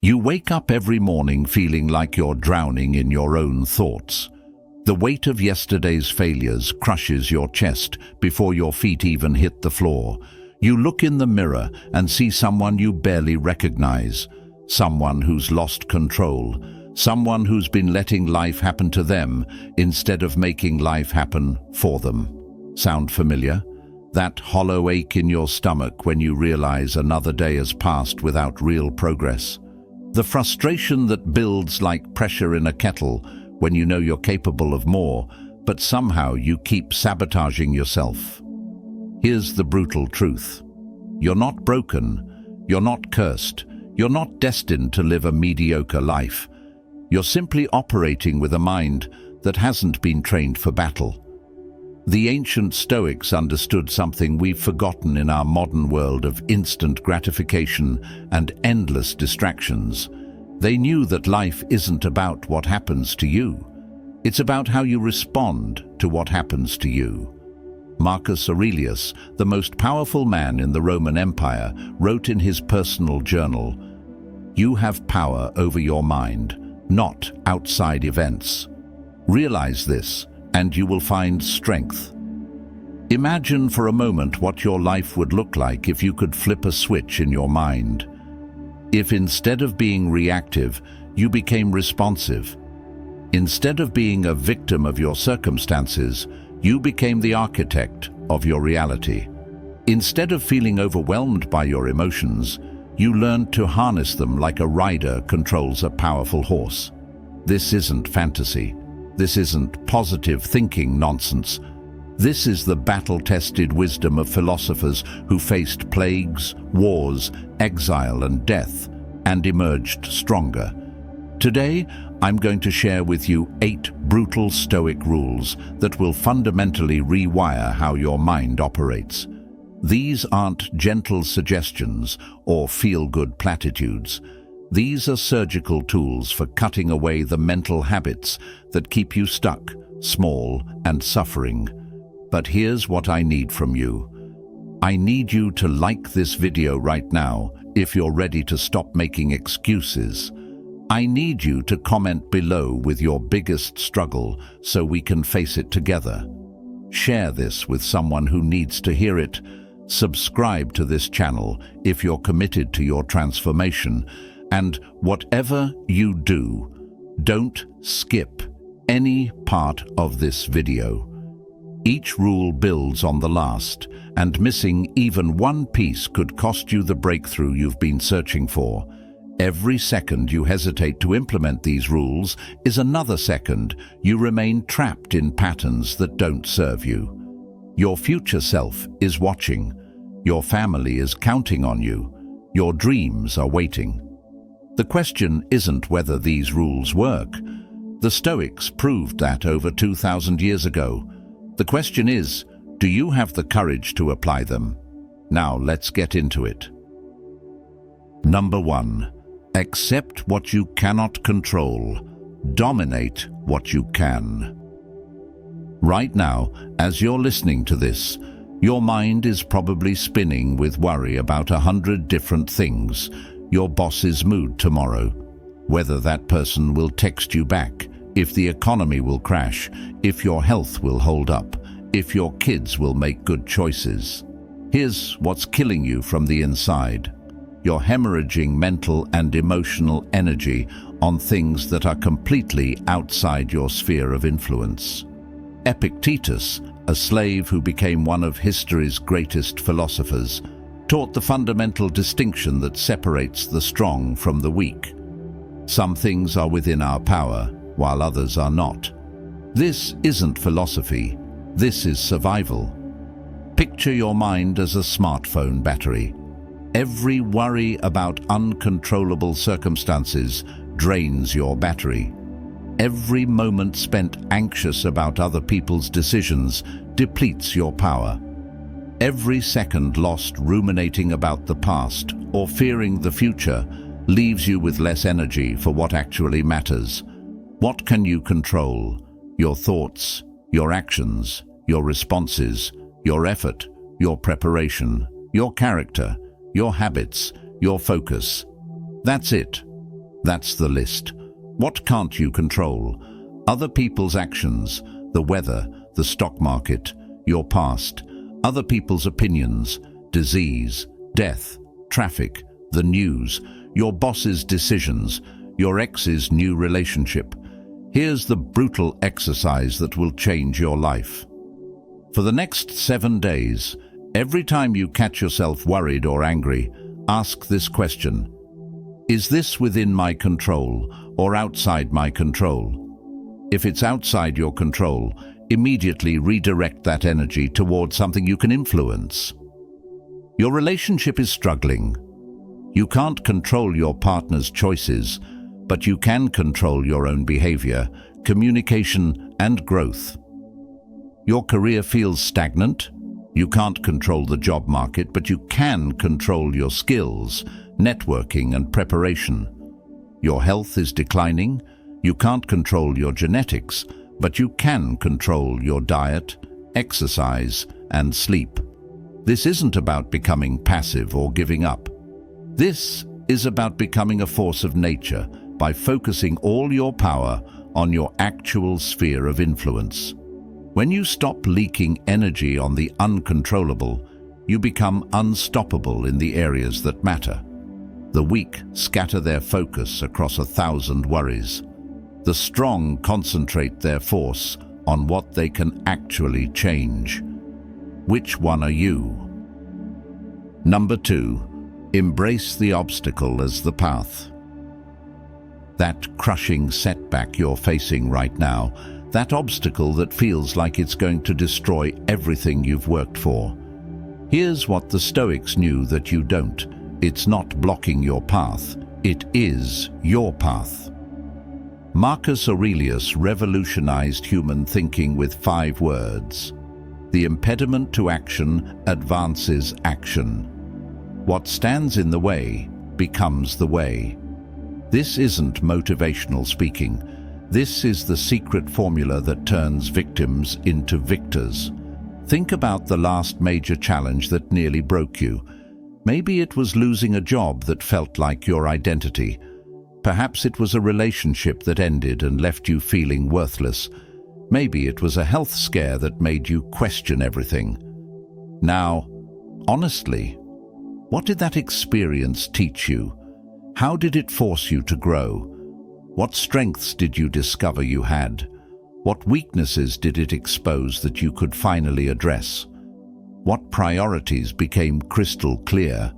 You wake up every morning feeling like you're drowning in your own thoughts. The weight of yesterday's failures crushes your chest before your feet even hit the floor. You look in the mirror and see someone you barely recognize, someone who's lost control, someone who's been letting life happen to them instead of making life happen for them. Sound familiar? That hollow ache in your stomach when you realize another day has passed without real progress. The frustration that builds like pressure in a kettle when you know you're capable of more, but somehow you keep sabotaging yourself. Here's the brutal truth. You're not broken, you're not cursed, you're not destined to live a mediocre life. You're simply operating with a mind that hasn't been trained for battle. The ancient Stoics understood something we've forgotten in our modern world of instant gratification and endless distractions. They knew that life isn't about what happens to you. It's about how you respond to what happens to you. Marcus Aurelius, the most powerful man in the Roman Empire, wrote in his personal journal, "You have power over your mind, not outside events. Realize this, and you will find strength." Imagine for a moment what your life would look like if you could flip a switch in your mind. If instead of being reactive, you became responsive. Instead of being a victim of your circumstances, you became the architect of your reality. Instead of feeling overwhelmed by your emotions, you learned to harness them like a rider controls a powerful horse. This isn't fantasy. This isn't positive thinking nonsense. This is the battle-tested wisdom of philosophers who faced plagues, wars, exile, and death, and emerged stronger. Today, I'm going to share with you 8 brutal Stoic rules that will fundamentally rewire how your mind operates. These aren't gentle suggestions or feel-good platitudes. These are surgical tools for cutting away the mental habits that keep you stuck, small, and suffering. But here's what I need from you. I need you to like this video right now if you're ready to stop making excuses. I need you to comment below with your biggest struggle so we can face it together. Share this with someone who needs to hear it. Subscribe to this channel if you're committed to your transformation. And whatever you do, don't skip any part of this video. Each rule builds on the last, and missing even one piece could cost you the breakthrough you've been searching for. Every second you hesitate to implement these rules is another second you remain trapped in patterns that don't serve you. Your future self is watching. Your family is counting on you. Your dreams are waiting. The question isn't whether these rules work. The Stoics proved that over 2,000 years ago. The question is, do you have the courage to apply them? Now let's get into it. Number 1. Accept what you cannot control. Dominate what you can. Right now, as you're listening to this, your mind is probably spinning with worry about 100 different things. Your boss's mood tomorrow, whether that person will text you back, if the economy will crash, if your health will hold up, if your kids will make good choices. Here's what's killing you from the inside. You're hemorrhaging mental and emotional energy on things that are completely outside your sphere of influence. Epictetus, a slave who became one of history's greatest philosophers, taught the fundamental distinction that separates the strong from the weak. Some things are within our power, while others are not. This isn't philosophy, this is survival. Picture your mind as a smartphone battery. Every worry about uncontrollable circumstances drains your battery. Every moment spent anxious about other people's decisions depletes your power. Every second lost ruminating about the past or fearing the future leaves you with less energy for what actually matters. What can you control? Your thoughts, your actions, your responses, your effort, your preparation, your character, your habits, your focus. That's it. That's the list. What can't you control? Other people's actions, the weather, the stock market, your past, other people's opinions, disease, death, traffic, the news, your boss's decisions, your ex's new relationship. Here's the brutal exercise that will change your life. For the next 7 days, every time you catch yourself worried or angry, ask this question: is this within my control or outside my control? If it's outside your control, immediately redirect that energy towards something you can influence. Your relationship is struggling. You can't control your partner's choices, but you can control your own behavior, communication, and growth. Your career feels stagnant. You can't control the job market, but you can control your skills, networking, and preparation. Your health is declining. You can't control your genetics, but you can control your diet, exercise, and sleep. This isn't about becoming passive or giving up. This is about becoming a force of nature by focusing all your power on your actual sphere of influence. When you stop leaking energy on the uncontrollable, you become unstoppable in the areas that matter. The weak scatter their focus across 1,000 worries. The strong concentrate their force on what they can actually change. Which one are you? Number 2, embrace the obstacle as the path. That crushing setback you're facing right now, that obstacle that feels like it's going to destroy everything you've worked for. Here's what the Stoics knew that you don't. It's not blocking your path, it is your path. Marcus Aurelius revolutionized human thinking with 5 words. The impediment to action advances action. What stands in the way becomes the way. This isn't motivational speaking. This is the secret formula that turns victims into victors. Think about the last major challenge that nearly broke you. Maybe it was losing a job that felt like your identity. Perhaps it was a relationship that ended and left you feeling worthless. Maybe it was a health scare that made you question everything. Now, honestly, what did that experience teach you? How did it force you to grow? What strengths did you discover you had? What weaknesses did it expose that you could finally address? What priorities became crystal clear?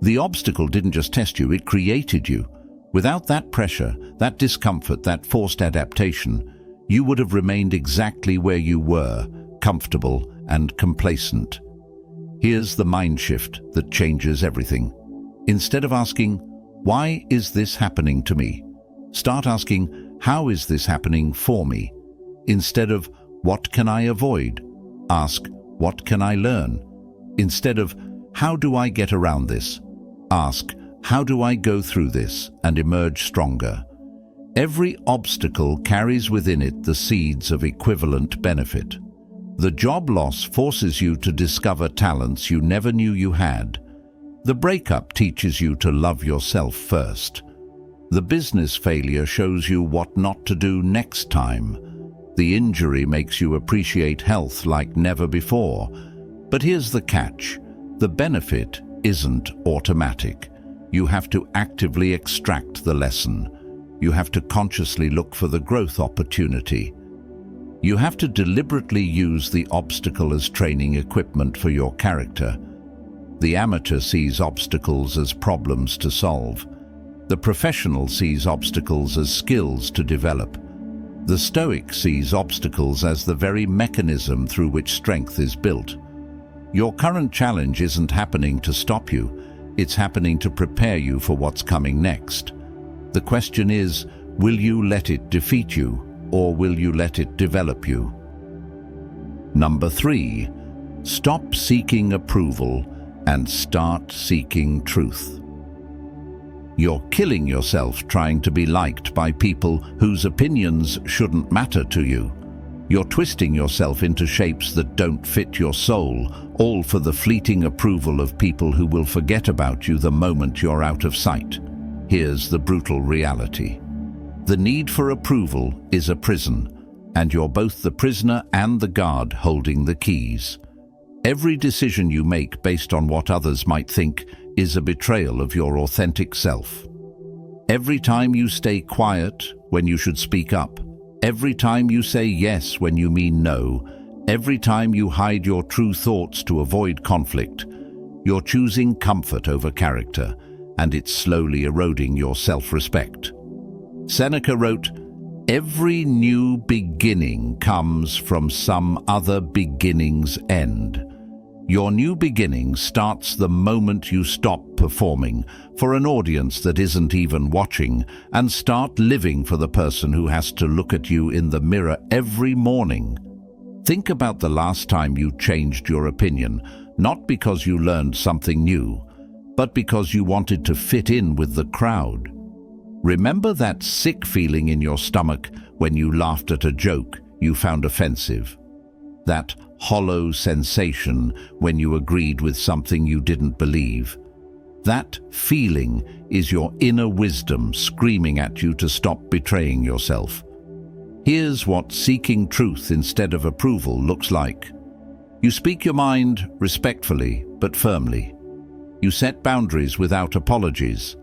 The obstacle didn't just test you, it created you. Without that pressure, that discomfort, that forced adaptation, you would have remained exactly where you were, comfortable and complacent. Here's the mind shift that changes everything. Instead of asking, "Why is this happening to me?" start asking, "How is this happening for me?" Instead of, "What can I avoid?" ask, "What can I learn?" Instead of, "How do I get around this?" ask, "How do I go through this and emerge stronger?" Every obstacle carries within it the seeds of equivalent benefit. The job loss forces you to discover talents you never knew you had. The breakup teaches you to love yourself first. The business failure shows you what not to do next time. The injury makes you appreciate health like never before. But here's the catch: the benefit isn't automatic. You have to actively extract the lesson. You have to consciously look for the growth opportunity. You have to deliberately use the obstacle as training equipment for your character. The amateur sees obstacles as problems to solve. The professional sees obstacles as skills to develop. The Stoic sees obstacles as the very mechanism through which strength is built. Your current challenge isn't happening to stop you, it's happening to prepare you for what's coming next. The question is, will you let it defeat you, or will you let it develop you? Number 3, stop seeking approval and start seeking truth. You're killing yourself trying to be liked by people whose opinions shouldn't matter to you. You're twisting yourself into shapes that don't fit your soul, all for the fleeting approval of people who will forget about you the moment you're out of sight. Here's the brutal reality. The need for approval is a prison, and you're both the prisoner and the guard holding the keys. Every decision you make based on what others might think is a betrayal of your authentic self. Every time you stay quiet when you should speak up, every time you say yes when you mean no, every time you hide your true thoughts to avoid conflict, you're choosing comfort over character, and it's slowly eroding your self-respect. Seneca wrote, "Every new beginning comes from some other beginning's end." Your new beginning starts the moment you stop performing for an audience that isn't even watching and start living for the person who has to look at you in the mirror every morning. Think about the last time you changed your opinion, not because you learned something new, but because you wanted to fit in with the crowd. Remember that sick feeling in your stomach when you laughed at a joke you found offensive? That hollow sensation when you agreed with something you didn't believe? That feeling is your inner wisdom screaming at you to stop betraying yourself. Here's what seeking truth instead of approval looks like. You speak your mind respectfully but firmly. You set boundaries without apologies.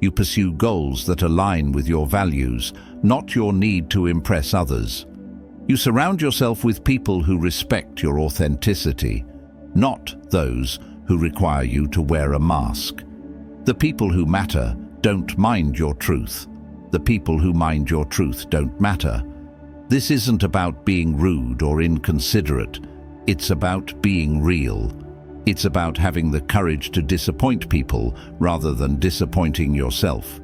You pursue goals that align with your values, not your need to impress others. You surround yourself with people who respect your authenticity, not those who require you to wear a mask. The people who matter don't mind your truth. The people who mind your truth don't matter. This isn't about being rude or inconsiderate. It's about being real. It's about having the courage to disappoint people rather than disappointing yourself.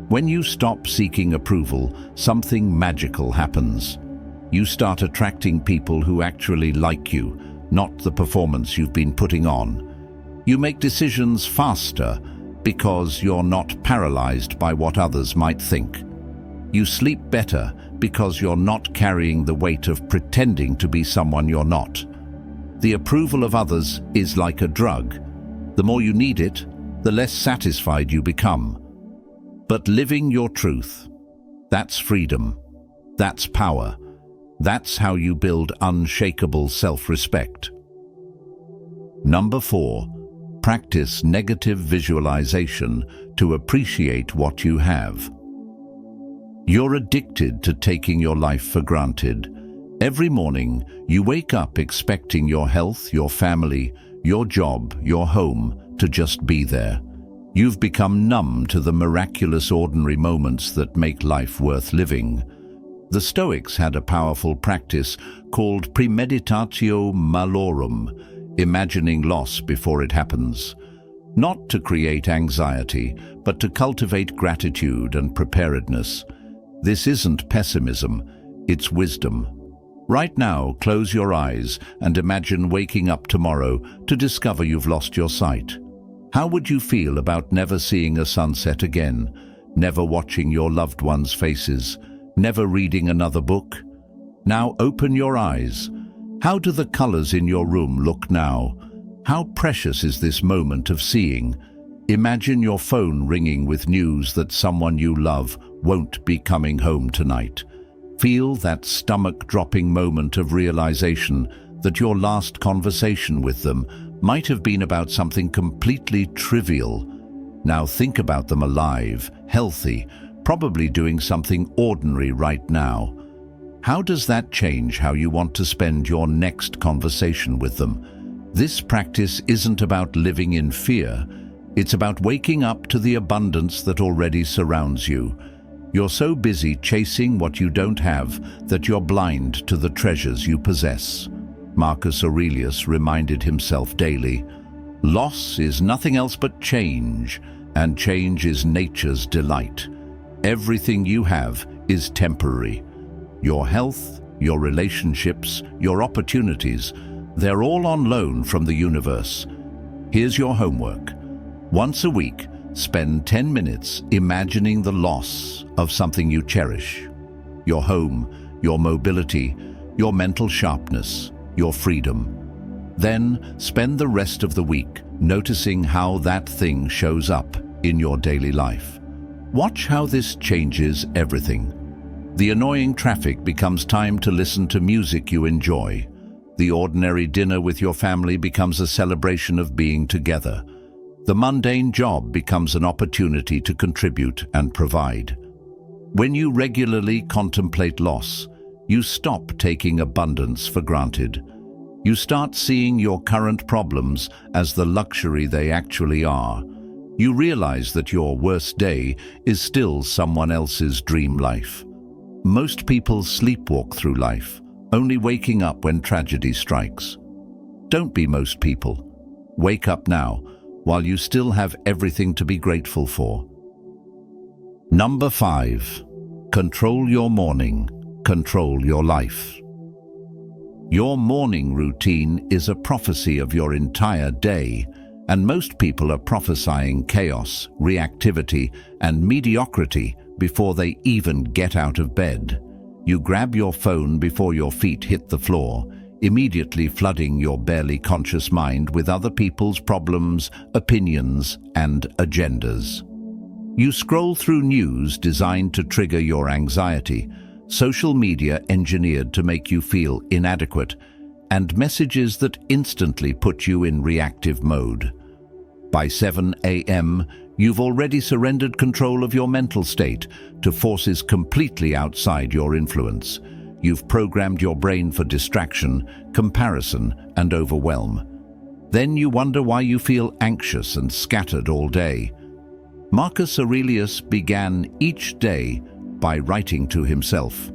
When you stop seeking approval, something magical happens. You start attracting people who actually like you, not the performance you've been putting on. You make decisions faster because you're not paralyzed by what others might think. You sleep better because you're not carrying the weight of pretending to be someone you're not. The approval of others is like a drug. The more you need it, the less satisfied you become. But living your truth, that's freedom. That's power. That's how you build unshakable self-respect. Number 4, practice negative visualization to appreciate what you have. You're addicted to taking your life for granted. Every morning, you wake up expecting your health, your family, your job, your home to just be there. You've become numb to the miraculous ordinary moments that make life worth living. The Stoics had a powerful practice called premeditatio malorum, imagining loss before it happens. Not to create anxiety, but to cultivate gratitude and preparedness. This isn't pessimism, it's wisdom. Right now, close your eyes and imagine waking up tomorrow to discover you've lost your sight. How would you feel about never seeing a sunset again, never watching your loved ones' faces, never reading another book? Now open your eyes. How do the colors in your room look now? How precious is this moment of seeing? Imagine your phone ringing with news that someone you love won't be coming home tonight. Feel that stomach-dropping moment of realization that your last conversation with them might have been about something completely trivial. Now think about them alive, healthy, probably doing something ordinary right now. How does that change how you want to spend your next conversation with them? This practice isn't about living in fear. It's about waking up to the abundance that already surrounds you. You're so busy chasing what you don't have that you're blind to the treasures you possess. Marcus Aurelius reminded himself daily, "Loss is nothing else but change, and change is nature's delight." Everything you have is temporary. Your health, your relationships, your opportunities, they're all on loan from the universe. Here's your homework. Once a week, spend 10 minutes imagining the loss of something you cherish. Your home, your mobility, your mental sharpness, your freedom. Then spend the rest of the week noticing how that thing shows up in your daily life. Watch how this changes everything. The annoying traffic becomes time to listen to music you enjoy. The ordinary dinner with your family becomes a celebration of being together. The mundane job becomes an opportunity to contribute and provide. When you regularly contemplate loss, you stop taking abundance for granted. You start seeing your current problems as the luxury they actually are. You realize that your worst day is still someone else's dream life. Most people sleepwalk through life, only waking up when tragedy strikes. Don't be most people. Wake up now, while you still have everything to be grateful for. Number 5. Control your morning. Control your life. Your morning routine is a prophecy of your entire day, and most people are prophesying chaos, reactivity, and mediocrity before they even get out of bed. You grab your phone before your feet hit the floor, immediately flooding your barely conscious mind with other people's problems, opinions, and agendas. You scroll through news designed to trigger your anxiety, social media engineered to make you feel inadequate, and messages that instantly put you in reactive mode. By 7 a.m., you've already surrendered control of your mental state to forces completely outside your influence. You've programmed your brain for distraction, comparison, and overwhelm. Then you wonder why you feel anxious and scattered all day. Marcus Aurelius began each day by writing to himself.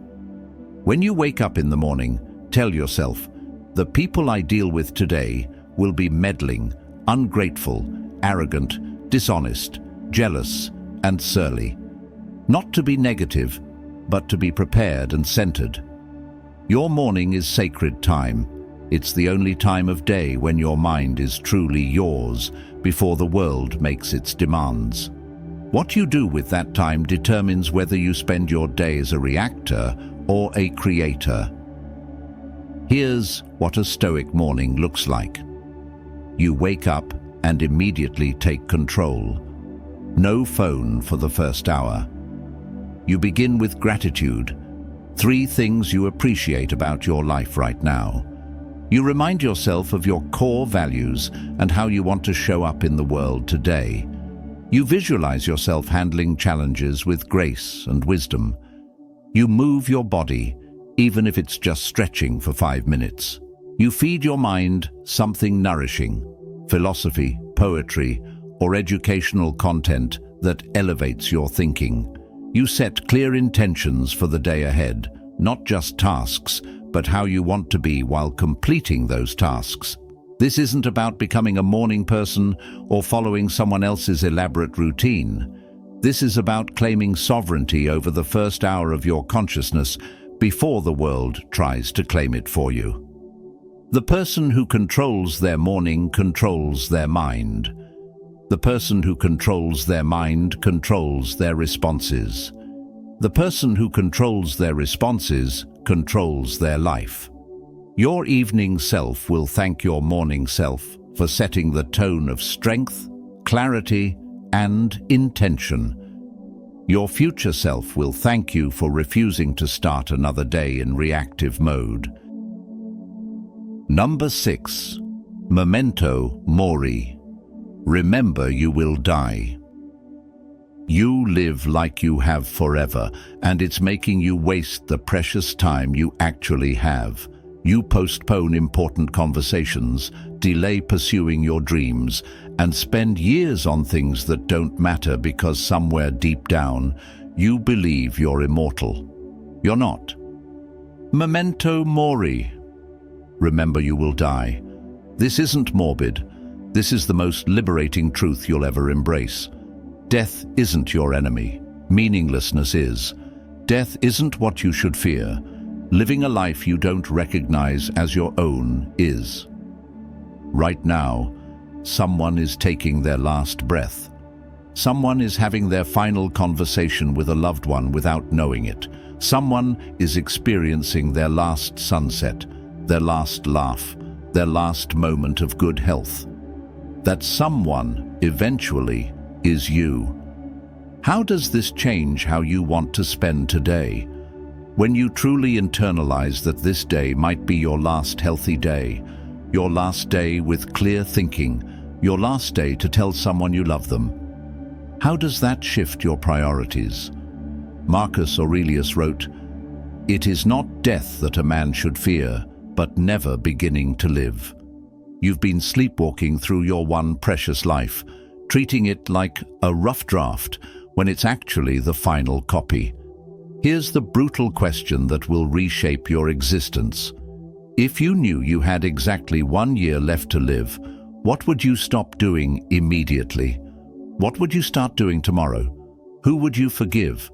When you wake up in the morning, tell yourself, the people I deal with today will be meddling, ungrateful, arrogant, dishonest, jealous, and surly. Not to be negative, but to be prepared and centered. Your morning is sacred time. It's the only time of day when your mind is truly yours before the world makes its demands. What you do with that time determines whether you spend your day as a reactor or a creator. Here's what a Stoic morning looks like. You wake up and immediately take control. No phone for the first hour. You begin with gratitude. 3 things you appreciate about your life right now. You remind yourself of your core values and how you want to show up in the world today. You visualize yourself handling challenges with grace and wisdom. You move your body, even if it's just stretching for 5 minutes. You feed your mind something nourishing, philosophy, poetry, or educational content that elevates your thinking. You set clear intentions for the day ahead, not just tasks, but how you want to be while completing those tasks. This isn't about becoming a morning person or following someone else's elaborate routine. This is about claiming sovereignty over the first hour of your consciousness before the world tries to claim it for you. The person who controls their morning controls their mind. The person who controls their mind controls their responses. The person who controls their responses controls their life. Your evening self will thank your morning self for setting the tone of strength, clarity, and intention. Your future self will thank you for refusing to start another day in reactive mode. Number 6. Memento mori. Remember you will die. You live like you have forever, and it's making you waste the precious time you actually have. You postpone important conversations, delay pursuing your dreams, and spend years on things that don't matter because somewhere deep down, you believe you're immortal. You're not. Memento mori. Remember you will die. This isn't morbid. This is the most liberating truth you'll ever embrace. Death isn't your enemy. Meaninglessness is. Death isn't what you should fear. Living a life you don't recognize as your own is. Right now, someone is taking their last breath. Someone is having their final conversation with a loved one without knowing it. Someone is experiencing their last sunset, their last laugh, their last moment of good health. That someone, eventually, is you. How does this change how you want to spend today? When you truly internalize that this day might be your last healthy day, your last day with clear thinking, your last day to tell someone you love them, how does that shift your priorities? Marcus Aurelius wrote, "It is not death that a man should fear, but never beginning to live." You've been sleepwalking through your one precious life, treating it like a rough draft when it's actually the final copy. Here's the brutal question that will reshape your existence. If you knew you had exactly 1 year left to live, what would you stop doing immediately? What would you start doing tomorrow? Who would you forgive?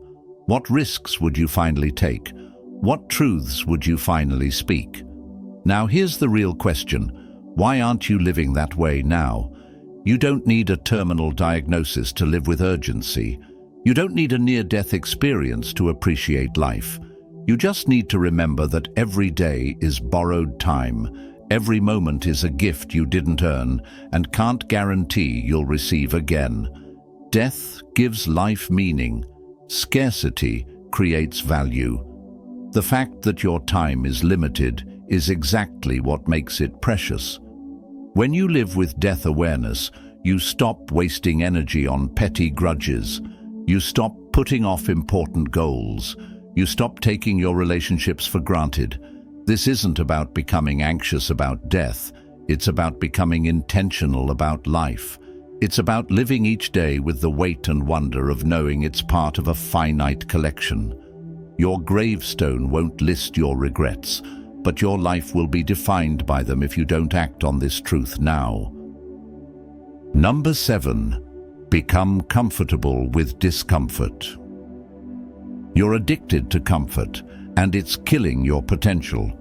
What risks would you finally take? What truths would you finally speak? Now here's the real question. Why aren't you living that way now? You don't need a terminal diagnosis to live with urgency. You don't need a near-death experience to appreciate life. You just need to remember that every day is borrowed time. Every moment is a gift you didn't earn and can't guarantee you'll receive again. Death gives life meaning. Scarcity creates value. The fact that your time is limited is exactly what makes it precious. When you live with death awareness, you stop wasting energy on petty grudges. You stop putting off important goals. You stop taking your relationships for granted. This isn't about becoming anxious about death. It's about becoming intentional about life. It's about living each day with the weight and wonder of knowing it's part of a finite collection. Your gravestone won't list your regrets, but your life will be defined by them if you don't act on this truth now. Number 7. Become comfortable with discomfort. You're addicted to comfort, and it's killing your potential.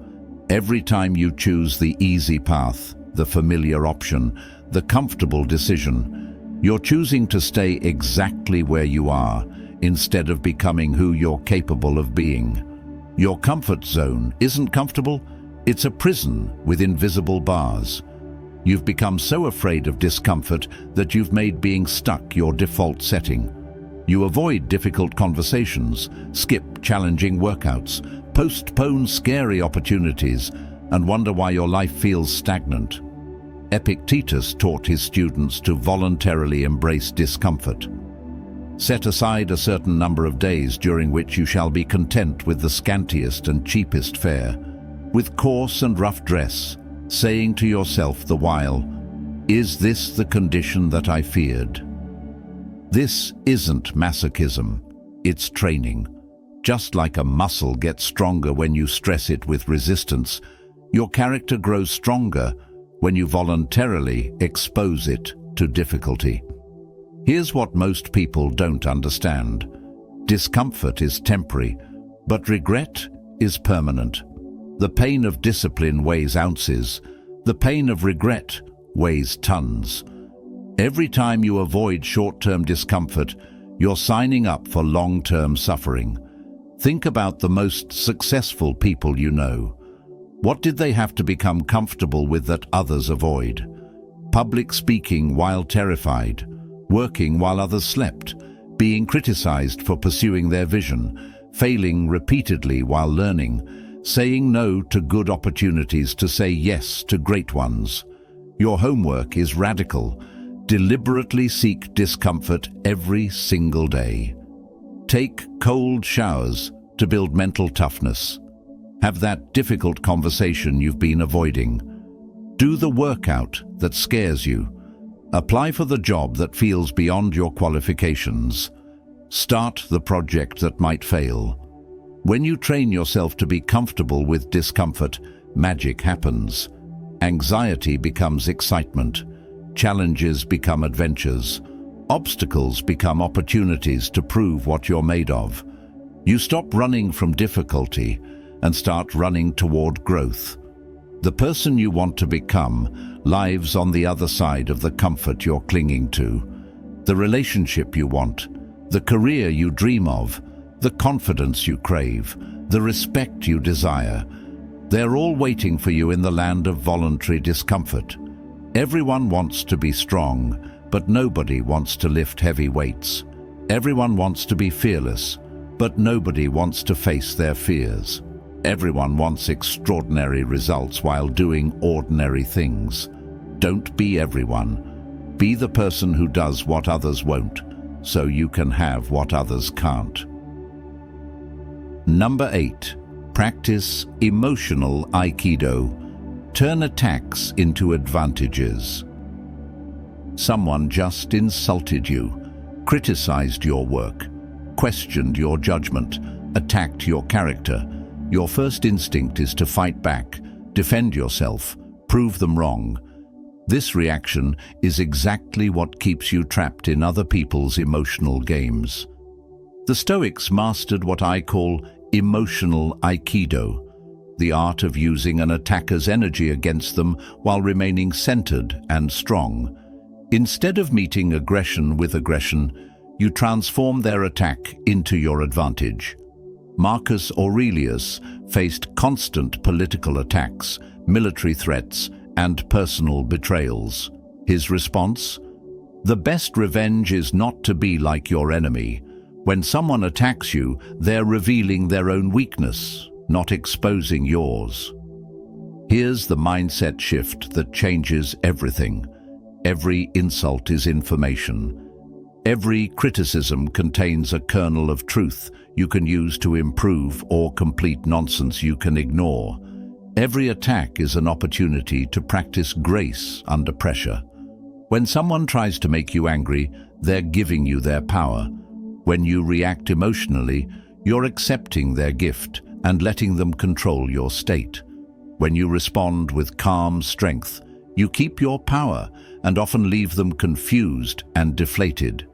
Every time you choose the easy path, the familiar option, the comfortable decision, you're choosing to stay exactly where you are instead of becoming who you're capable of being. Your comfort zone isn't comfortable, it's a prison with invisible bars. You've become so afraid of discomfort that you've made being stuck your default setting. You avoid difficult conversations, skip challenging workouts, postpone scary opportunities, and wonder why your life feels stagnant. Epictetus taught his students to voluntarily embrace discomfort. Set aside a certain number of days during which you shall be content with the scantiest and cheapest fare, with coarse and rough dress, saying to yourself the while, "Is this the condition that I feared?" This isn't masochism, it's training. Just like a muscle gets stronger when you stress it with resistance, your character grows stronger when you voluntarily expose it to difficulty. Here's what most people don't understand. Discomfort is temporary, but regret is permanent. The pain of discipline weighs ounces. The pain of regret weighs tons. Every time you avoid short-term discomfort, you're signing up for long-term suffering. Think about the most successful people you know. What did they have to become comfortable with that others avoid? Public speaking while terrified, working while others slept, being criticized for pursuing their vision, failing repeatedly while learning, saying no to good opportunities to say yes to great ones. Your homework is radical. Deliberately seek discomfort every single day. Take cold showers to build mental toughness. Have that difficult conversation you've been avoiding. Do the workout that scares you. Apply for the job that feels beyond your qualifications. Start the project that might fail. When you train yourself to be comfortable with discomfort, magic happens. Anxiety becomes excitement. Challenges become adventures. Obstacles become opportunities to prove what you're made of. You stop running from difficulty and start running toward growth. The person you want to become lives on the other side of the comfort you're clinging to. The relationship you want, the career you dream of, the confidence you crave, the respect you desire. They're all waiting for you in the land of voluntary discomfort. Everyone wants to be strong, but nobody wants to lift heavy weights. Everyone wants to be fearless, but nobody wants to face their fears. Everyone wants extraordinary results while doing ordinary things. Don't be everyone. Be the person who does what others won't, so you can have what others can't. Number 8. Practice emotional aikido. Turn attacks into advantages. Someone just insulted you, criticized your work, questioned your judgment, attacked your character. Your first instinct is to fight back, defend yourself, prove them wrong. This reaction is exactly what keeps you trapped in other people's emotional games. The Stoics mastered what I call emotional aikido, the art of using an attacker's energy against them while remaining centered and strong. Instead of meeting aggression with aggression, you transform their attack into your advantage. Marcus Aurelius faced constant political attacks, military threats, and personal betrayals. His response? The best revenge is not to be like your enemy. When someone attacks you, they're revealing their own weakness, not exposing yours. Here's the mindset shift that changes everything. Every insult is information. Every criticism contains a kernel of truth you can use to improve or complete nonsense you can ignore. Every attack is an opportunity to practice grace under pressure. When someone tries to make you angry, they're giving you their power. When you react emotionally, you're accepting their gift and letting them control your state. When you respond with calm strength, you keep your power and often leave them confused and deflated.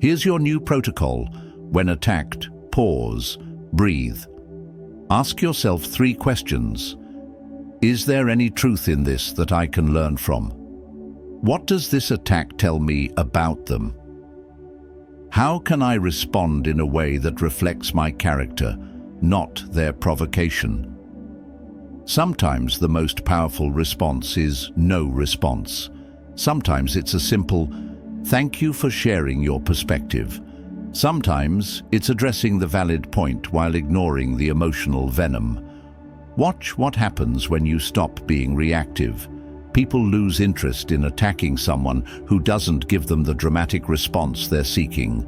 Here's your new protocol. When attacked, pause, breathe. Ask yourself 3 questions. Is there any truth in this that I can learn from? What does this attack tell me about them? How can I respond in a way that reflects my character, not their provocation? Sometimes the most powerful response is no response. Sometimes it's a simple, thank you for sharing your perspective. Sometimes it's addressing the valid point while ignoring the emotional venom. Watch what happens when you stop being reactive. People lose interest in attacking someone who doesn't give them the dramatic response they're seeking.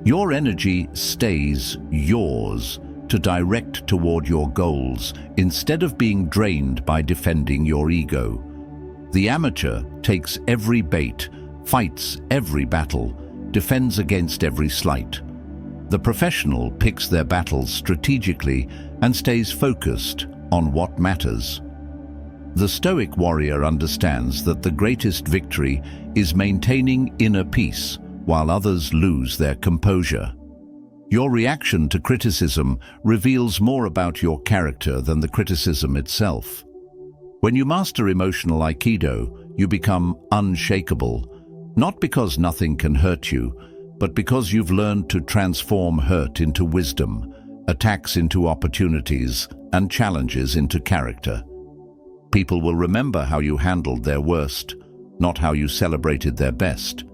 Your energy stays yours to direct toward your goals instead of being drained by defending your ego. The amateur takes every bait, fights every battle, defends against every slight. The professional picks their battles strategically and stays focused on what matters. The Stoic warrior understands that the greatest victory is maintaining inner peace while others lose their composure. Your reaction to criticism reveals more about your character than the criticism itself. When you master emotional aikido, you become unshakable, not because nothing can hurt you, but because you've learned to transform hurt into wisdom, attacks into opportunities, and challenges into character. People will remember how you handled their worst, not how you celebrated their best.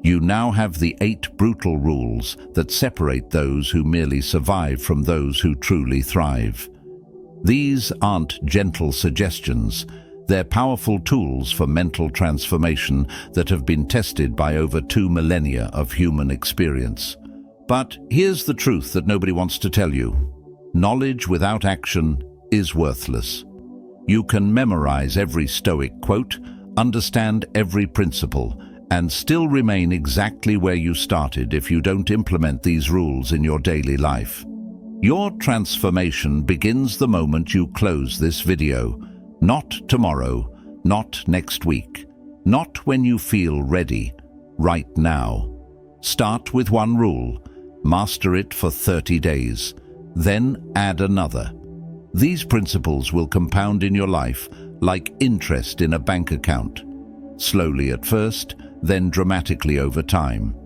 You now have the 8 brutal rules that separate those who merely survive from those who truly thrive. These aren't gentle suggestions. They're powerful tools for mental transformation that have been tested by over 2 millennia of human experience. But here's the truth that nobody wants to tell you. Knowledge without action is worthless. You can memorize every Stoic quote, understand every principle, and still remain exactly where you started if you don't implement these rules in your daily life. Your transformation begins the moment you close this video. Not tomorrow, not next week, not when you feel ready, right now. Start with one rule, master it for 30 days, then add another. These principles will compound in your life like interest in a bank account, slowly at first, then dramatically over time.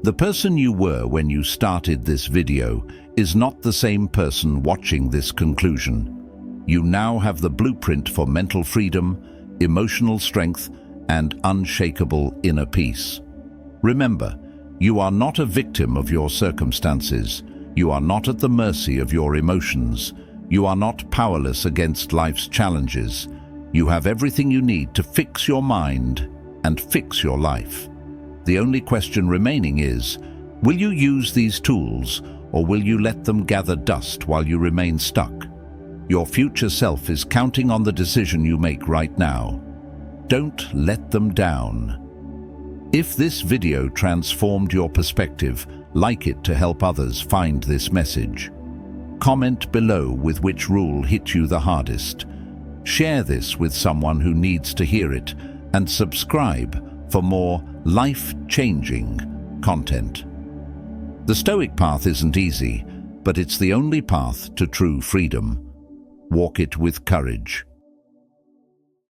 The person you were when you started this video is not the same person watching this conclusion. You now have the blueprint for mental freedom, emotional strength, and unshakable inner peace. Remember, you are not a victim of your circumstances. You are not at the mercy of your emotions. You are not powerless against life's challenges. You have everything you need to fix your mind and fix your life. The only question remaining is, will you use these tools, or will you let them gather dust while you remain stuck? Your future self is counting on the decision you make right now. Don't let them down. If this video transformed your perspective, like it to help others find this message. Comment below with which rule hit you the hardest. Share this with someone who needs to hear it, and subscribe for more life-changing content. The Stoic path isn't easy, but it's the only path to true freedom. Walk it with courage.